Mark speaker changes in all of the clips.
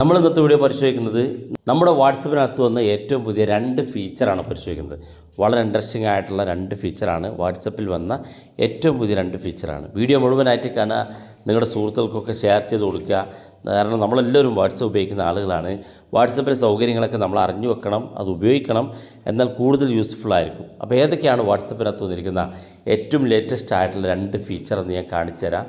Speaker 1: നമ്മൾ ഇന്നത്തെ വീഡിയോ പരിശോധിക്കുന്നത് നമ്മുടെ വാട്സപ്പിനകത്ത് വന്ന ഏറ്റവും പുതിയ 2 ഫീച്ചറാണ് പരിശോധിക്കുന്നത്. വളരെ ഇൻട്രസ്റ്റിംഗ് ആയിട്ടുള്ള 2 ഫീച്ചറാണ് വാട്സപ്പിൽ വന്ന ഏറ്റവും പുതിയ 2 ഫീച്ചറാണ്. വീഡിയോ മുഴുവനായിട്ട് കാണുക, നിങ്ങളുടെ സുഹൃത്തുക്കൾക്കൊക്കെ ഷെയർ ചെയ്ത് കൊടുക്കുക. കാരണം നമ്മളെല്ലാവരും വാട്സപ്പ് ഉപയോഗിക്കുന്ന ആളുകളാണ്. വാട്സപ്പിലെ സൗകര്യങ്ങളൊക്കെ നമ്മൾ അറിഞ്ഞു വെക്കണം, അത് ഉപയോഗിക്കണം, എന്നാൽ കൂടുതൽ യൂസ്ഫുൾ ആയിരിക്കും. അപ്പോൾ ഏതൊക്കെയാണ് വാട്സപ്പിനകത്ത് വന്നിരിക്കുന്ന ഏറ്റവും ലേറ്റസ്റ്റ് ആയിട്ടുള്ള 2 ഫീച്ചർ എന്ന് ഞാൻ കാണിച്ചു തരാം.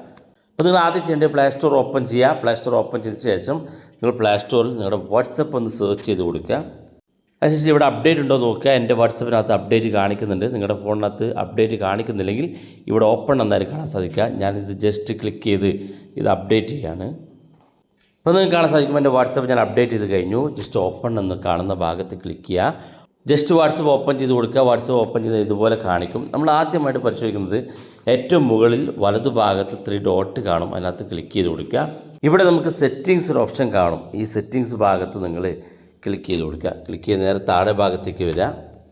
Speaker 1: അപ്പോൾ നിങ്ങൾ ആദ്യം ചെയ്യേണ്ടത് പ്ലേ സ്റ്റോർ ഓപ്പൺ ചെയ്യുക. പ്ലേ സ്റ്റോർ ഓപ്പൺ ചെയ്ത ശേഷം നിങ്ങൾ പ്ലേ സ്റ്റോറിൽ നിങ്ങളുടെ വാട്സപ്പ് ഒന്ന് സെർച്ച് ചെയ്ത് കൊടുക്കുക. അതിനുശേഷം ഇവിടെ അപ്ഡേറ്റ് ഉണ്ടോ നോക്കുക. എൻ്റെ വാട്സപ്പിനകത്ത് അപ്ഡേറ്റ് കാണിക്കുന്നുണ്ട്. നിങ്ങളുടെ ഫോണിനകത്ത് അപ്ഡേറ്റ് കാണിക്കുന്നില്ലെങ്കിൽ ഇവിടെ ഓപ്പൺ എന്നാലും കാണാൻ സാധിക്കുക. ഞാനിത് ജസ്റ്റ് ക്ലിക്ക് ചെയ്ത് ഇത് അപ്ഡേറ്റ് ചെയ്യുകയാണ്. അപ്പോൾ നിങ്ങൾക്ക് കാണാൻ സാധിക്കും എൻ്റെ വാട്സപ്പ് ഞാൻ അപ്ഡേറ്റ് ചെയ്ത് കഴിഞ്ഞു. ജസ്റ്റ് ഓപ്പൺ എന്ന് കാണുന്ന ഭാഗത്ത് ക്ലിക്ക് ചെയ്യുക. ജസ്റ്റ് വാട്സപ്പ് ഓപ്പൺ ചെയ്ത് കൊടുക്കുക. വാട്സപ്പ് ഓപ്പൺ ചെയ്ത് ഇതുപോലെ കാണിക്കും. നമ്മൾ ആദ്യമായിട്ട് പരിശോധിക്കുന്നത് ഏറ്റവും മുകളിൽ വലതുഭാഗത്ത് 3 ഡോട്ട് കാണും, അതിനകത്ത് ക്ലിക്ക് ചെയ്ത് കൊടുക്കുക. ഇവിടെ നമുക്ക് സെറ്റിങ്സ് ഓപ്ഷൻ കാണും. ഈ സെറ്റിങ്സ് ഭാഗത്ത് നിങ്ങൾ ക്ലിക്ക് ചെയ്ത് കൊടുക്കുക. ക്ലിക്ക് ചെയ്ത് നേരെ താഴെ ഭാഗത്തേക്ക് വരിക.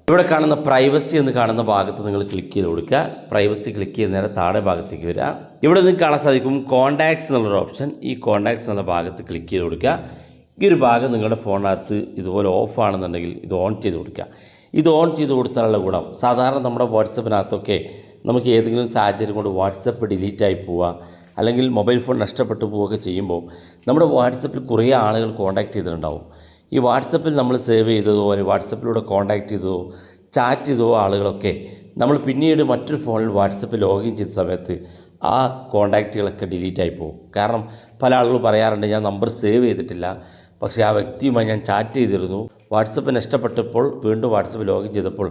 Speaker 1: ഇവിടെ കാണുന്ന പ്രൈവസി എന്ന് കാണുന്ന ഭാഗത്ത് നിങ്ങൾ ക്ലിക്ക് ചെയ്ത് കൊടുക്കുക. പ്രൈവസി ക്ലിക്ക് ചെയ്ത് നേരെ താഴെ ഭാഗത്തേക്ക് വരിക. ഇവിടെ നിങ്ങൾക്ക് കാണാൻ സാധിക്കും കോൺടാക്ട്സ് എന്നുള്ളൊരു ഓപ്ഷൻ. ഈ കോൺടാക്ട്സ് എന്നുള്ള ഭാഗത്ത് ക്ലിക്ക് ചെയ്ത് കൊടുക്കുക. ഈ ഒരു ഭാഗം നിങ്ങളുടെ ഫോണിനകത്ത് ഇതുപോലെ ഓഫ് ആണെന്നുണ്ടെങ്കിൽ ഇത് ഓൺ ചെയ്ത് കൊടുക്കുക. ഇത് ഓൺ ചെയ്ത് കൊടുത്താലുള്ള ഗുണം, സാധാരണ നമ്മുടെ വാട്സപ്പിനകത്തൊക്കെ നമുക്ക് ഏതെങ്കിലും സാഹചര്യം കൊണ്ട് വാട്സപ്പ് ഡിലീറ്റായി പോവുക, അല്ലെങ്കിൽ മൊബൈൽ ഫോൺ നഷ്ടപ്പെട്ടു പോവുകയൊക്കെ ചെയ്യുമ്പോൾ നമ്മുടെ വാട്സപ്പിൽ കുറേ ആളുകൾ കോൺടാക്ട് ചെയ്തിട്ടുണ്ടാവും. ഈ വാട്സപ്പിൽ നമ്മൾ സേവ് ചെയ്തതോ അല്ലെങ്കിൽ വാട്സപ്പിലൂടെ കോൺടാക്ട് ചെയ്തതോ ചാറ്റ് ചെയ്തോ ആളുകളൊക്കെ നമ്മൾ പിന്നീട് മറ്റൊരു ഫോണിൽ വാട്സപ്പിൽ ലോഗിൻ ചെയ്ത സമയത്ത് ആ കോൺടാക്റ്റുകളൊക്കെ ഡിലീറ്റായി പോകും. കാരണം പല ആളുകളും പറയാറുണ്ട്, ഞാൻ നമ്പർ സേവ് ചെയ്തിട്ടില്ല, പക്ഷേ ആ വ്യക്തിയുമായി ഞാൻ ചാറ്റ് ചെയ്തിരുന്നു, വാട്സപ്പ് നഷ്ടപ്പെട്ടപ്പോൾ വീണ്ടും വാട്സപ്പ് ലോഗിൻ ചെയ്തപ്പോൾ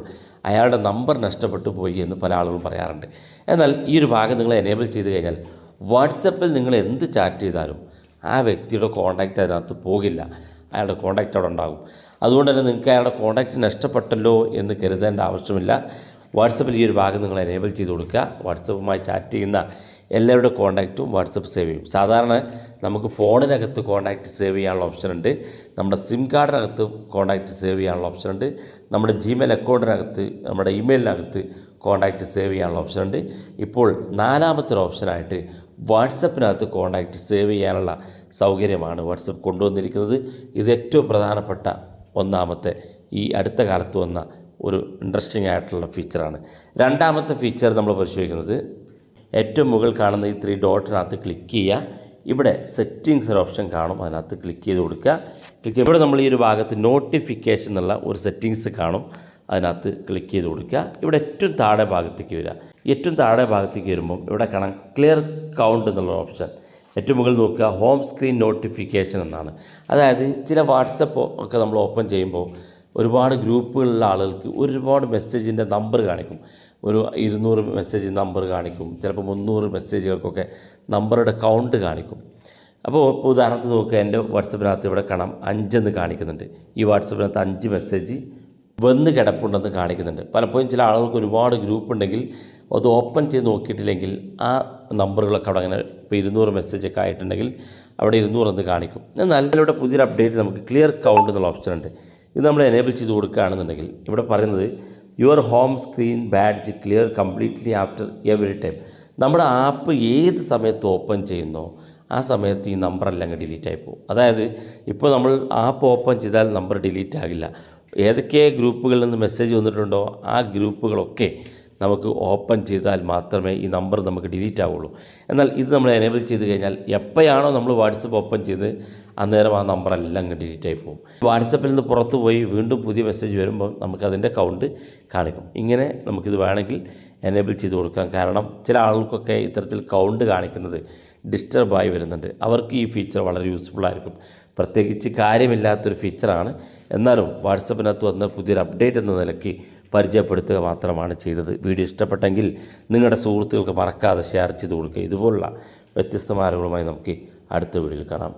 Speaker 1: അയാളുടെ നമ്പർ നഷ്ടപ്പെട്ടു പോയി എന്ന് പല ആളുകളും പറയാറുണ്ട്. എന്നാൽ ഈ ഒരു ഭാഗം നിങ്ങൾ എനേബിൾ ചെയ്ത് കഴിഞ്ഞാൽ വാട്സപ്പിൽ നിങ്ങൾ എന്ത് ചാറ്റ് ചെയ്താലും ആ വ്യക്തിയുടെ കോൺടാക്റ്റ് അതിനകത്ത് പോകില്ല, അയാളുടെ കോൺടാക്റ്റ് അവിടെ ഉണ്ടാകും. അതുകൊണ്ട് തന്നെ നിങ്ങൾക്ക് അയാളുടെ കോൺടാക്റ്റ് നഷ്ടപ്പെട്ടല്ലോ എന്ന് കരുതേണ്ട ആവശ്യമില്ല. വാട്സപ്പിൽ ഈ ഒരു ഭാഗം നിങ്ങൾ എനേബിൾ ചെയ്ത് കൊടുക്കുക. വാട്സപ്പുമായി ചാറ്റ് ചെയ്യുന്ന എല്ലാവരുടെ കോൺടാക്റ്റും വാട്സപ്പ് സേവ് ചെയ്യും. സാധാരണ നമുക്ക് ഫോണിനകത്ത് കോൺടാക്റ്റ് സേവ് ചെയ്യാനുള്ള ഓപ്ഷൻ ഉണ്ട്, നമ്മുടെ സിം കാർഡിനകത്ത് കോൺടാക്റ്റ് സേവ് ചെയ്യാനുള്ള ഓപ്ഷൻ ഉണ്ട്, നമ്മുടെ ജിമെയിൽ അക്കൗണ്ടിനകത്ത് നമ്മുടെ ഇമെയിലിനകത്ത് കോൺടാക്റ്റ് സേവ് ചെയ്യാനുള്ള ഓപ്ഷൻ ഉണ്ട്. ഇപ്പോൾ 4ാമത്തെ ഓപ്ഷനായിട്ട് വാട്സപ്പിനകത്ത് കോൺടാക്റ്റ് സേവ് ചെയ്യാനുള്ള സൗകര്യമാണ് വാട്സപ്പ് കൊണ്ടുവന്നിരിക്കുന്നത്. ഇത് ഏറ്റവും പ്രധാനപ്പെട്ട 1ാമത്തെ ഈ അടുത്ത കാലത്ത് വന്ന ഒരു ഇൻട്രസ്റ്റിംഗ് ആയിട്ടുള്ള ഫീച്ചറാണ്. 2ാമത്തെ ഫീച്ചർ നമ്മൾ പരിശോധിക്കുന്നത് ഏറ്റവും മുകളിൽ കാണുന്ന ഈ 3 ഡോട്ടിനകത്ത് ക്ലിക്ക് ചെയ്യുക. ഇവിടെ സെറ്റിങ്സ് ഒരു ഓപ്ഷൻ കാണും, അതിനകത്ത് ക്ലിക്ക് ചെയ്ത് കൊടുക്കുക. ഇവിടെ നമ്മൾ ഈ ഒരു ഭാഗത്ത് നോട്ടിഫിക്കേഷൻ എന്നുള്ള ഒരു സെറ്റിങ്സ് കാണും, അതിനകത്ത് ക്ലിക്ക് ചെയ്ത് കൊടുക്കുക. ഇവിടെ ഏറ്റവും താഴെ ഭാഗത്തേക്ക് വരിക. ഏറ്റവും താഴെ ഭാഗത്തേക്ക് വരുമ്പം ഇവിടെ കാണാം ക്ലിയർ കൗണ്ട് എന്നുള്ള ഓപ്ഷൻ. ഏറ്റവും മുകളിൽ നോക്കുക ഹോം സ്ക്രീൻ നോട്ടിഫിക്കേഷൻ എന്നാണ്. അതായത് ചില വാട്സപ്പ് ഒക്കെ നമ്മൾ ഓപ്പൺ ചെയ്യുമ്പോൾ ഒരുപാട് ഗ്രൂപ്പുകളിലുള്ള ആളുകൾക്ക് ഒരുപാട് മെസ്സേജിൻ്റെ നമ്പർ കാണിക്കും. ഒരു 200 മെസ്സേജ് നമ്പർ കാണിക്കും, ചിലപ്പോൾ 300 മെസ്സേജുകൾക്കൊക്കെ നമ്പറുടെ കൗണ്ട് കാണിക്കും. അപ്പോൾ ഉദാഹരണത്തിന് നോക്കുക, എൻ്റെ വാട്സപ്പിനകത്ത് ഇവിടെ കാണാം 5 എന്ന് കാണിക്കുന്നുണ്ട്. ഈ വാട്സപ്പിനകത്ത് 5 മെസ്സേജ് വന്ന് കിടപ്പുണ്ടെന്ന് കാണിക്കുന്നുണ്ട്. പലപ്പോഴും ചില ആളുകൾക്ക് ഒരുപാട് ഗ്രൂപ്പ് ഉണ്ടെങ്കിൽ അത് ഓപ്പൺ ചെയ്ത് നോക്കിയിട്ടില്ലെങ്കിൽ ആ നമ്പറുകളൊക്കെ അവിടെ അങ്ങനെ ഇപ്പോൾ 200 മെസ്സേജൊക്കെ ആയിട്ടുണ്ടെങ്കിൽ അവിടെ 200 എന്ന് കാണിക്കും. എന്നാൽ ഇവിടെ പുതിയൊരു അപ്ഡേറ്റ് നമുക്ക് ക്ലിയർ കൗണ്ട് എന്നുള്ള ഓപ്ഷൻ ഉണ്ട്. ഇത് നമ്മൾ എനേബിൾ ചെയ്ത് കൊടുക്കുകയാണെന്നുണ്ടെങ്കിൽ ഇവിടെ പറയുന്നത് your home screen badge clear completely after every time. നമ്മുടെ ആപ്പ് ഏത് സമയത്ത് ഓപ്പൺ ചെയ്യുന്നോ ആ സമയത്ത് ഈ നമ്പറെല്ലാം അങ്ങ് ഡിലീറ്റായി പോകും. അതായത് ഇപ്പോൾ നമ്മൾ ആപ്പ് ഓപ്പൺ ചെയ്താൽ നമ്പർ ഡിലീറ്റ് ആകില്ല. ഏതൊക്കെ ഗ്രൂപ്പുകളിൽ നിന്ന് മെസ്സേജ് വന്നിട്ടുണ്ടോ ആ ഗ്രൂപ്പുകളൊക്കെ നമുക്ക് ഓപ്പൺ ചെയ്താൽ മാത്രമേ ഈ നമ്പർ നമുക്ക് ഡിലീറ്റ് ആവുള്ളൂ. എന്നാൽ ഇത് നമ്മൾ എനേബിൾ ചെയ്ത് കഴിഞ്ഞാൽ എപ്പോഴാണോ നമ്മൾ വാട്സപ്പ് ഓപ്പൺ ചെയ്ത് അന്നേരം ആ നമ്പറെല്ലാം അങ്ങ് ഡിലീറ്റ് ആയി പോകും. വാട്സപ്പിൽ നിന്ന് പുറത്തു പോയി വീണ്ടും പുതിയ മെസ്സേജ് വരുമ്പോൾ നമുക്കതിൻ്റെ കൗണ്ട് കാണിക്കും. ഇങ്ങനെ നമുക്കിത് വേണമെങ്കിൽ എനേബിൾ ചെയ്ത് കൊടുക്കാം. കാരണം ചില ആളുകൾക്കൊക്കെ ഇത്തരത്തിൽ കൗണ്ട് കാണിക്കുന്നത് ഡിസ്റ്റർബായി വരുന്നുണ്ട്. അവർക്ക് ഈ ഫീച്ചർ വളരെ യൂസ്ഫുള്ളായിരിക്കും. പ്രത്യേകിച്ച് കാര്യമില്ലാത്തൊരു ഫീച്ചറാണ്, എന്നാലും വാട്സപ്പിനകത്ത് വന്ന പുതിയൊരു അപ്ഡേറ്റ് എന്ന നിലയ്ക്ക് പരിചയപ്പെടുത്തുക മാത്രമാണ് ചെയ്തത്. വീഡിയോ ഇഷ്ടപ്പെട്ടെങ്കിൽ നിങ്ങളുടെ സുഹൃത്തുക്കൾക്ക് മറക്കാതെ ഷെയർ ചെയ്ത് കൊടുക്കുക. ഇതുപോലുള്ള വ്യത്യസ്തമായ അറിവുകളുമായി നമുക്ക് അടുത്ത വീഡിയോയിൽ കാണാം.